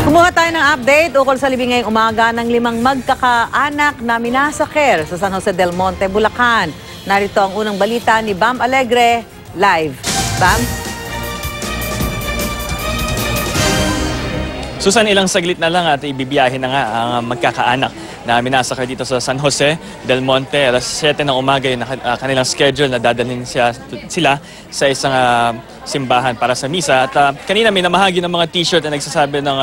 Kumuha tayo ng update ukol sa libing ngayong umaga ng 5 magkakaanak na minasakir sa San Jose del Monte, Bulacan. Narito ang unang balita ni Bam Alegre, live. Bam? Susan, ilang saglit na lang at ibibiyahin na nga ang magkakaanak na minasakir dito sa San Jose del Monte. Alas 7 ng umaga yung kanilang schedule na dadalhin sila sa isang simbahan para sa misa. At kanina may namahagi ng mga t-shirt na nagsasabi ng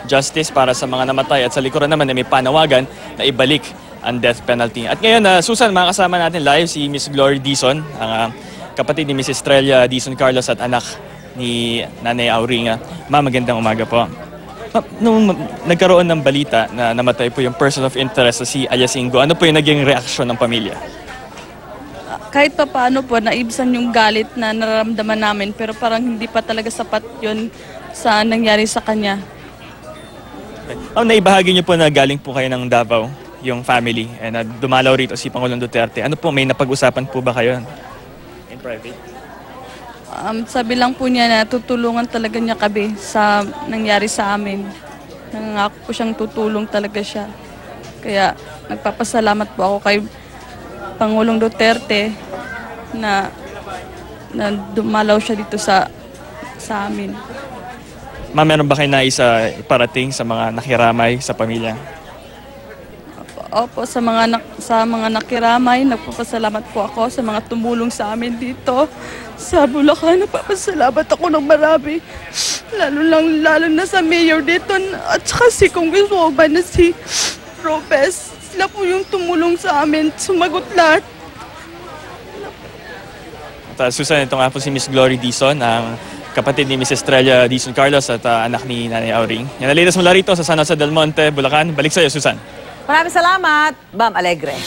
justice para sa mga namatay. At sa likuran naman may panawagan na ibalik ang death penalty. At ngayon, Susan, makakasama natin live si Miss Glory Dizon, ang kapatid ni Miss Estrella Dizon Carlos at anak ni Nanay Auring. Ma'am, magandang umaga po. Nung nagkaroon ng balita na namatay po yung person of interest sa si Ayacingo, ano po yung naging reaksyon ng pamilya? Kahit pa paano po, naibsan yung galit na nararamdaman namin, pero parang hindi pa talaga sapat yun sa nangyari sa kanya. Naibahagi niyo po na galing po kayo ng Davao, yung family, and dumalaw rito si Pangulong Duterte. Ano po, may napag-usapan po ba kayo in private? Sabi lang po niya na tutulungan talaga niya kami sa nangyari sa amin. Nangako po siyang tutulong talaga siya. Kaya nagpapasalamat po ako kay Pangulong Duterte na dumalaw siya dito sa amin. Ma'am, meron ba kayo naisa iparating sa mga nakiramay sa pamilya? Opo, sa mga nakiramay, nagpapasalamat po ako sa mga tumulong sa amin dito. Sa Bulacan, nagpapasalamat ako ng marami. Lalo na sa mayor dito at saka si Congresswoman na si Ropes. Sila po yung tumulong sa amin, sumagot lahat. At Susan, ito nga po si Miss Glory Dizon, ang kapatid ni Miss Estrella Dizon Carlos at anak ni Nanay Auring. Yan ang latest mula rito sa San Jose del Monte, Bulacan. Balik sa iyo, Susan. Maraming salamat, Bam Alegre.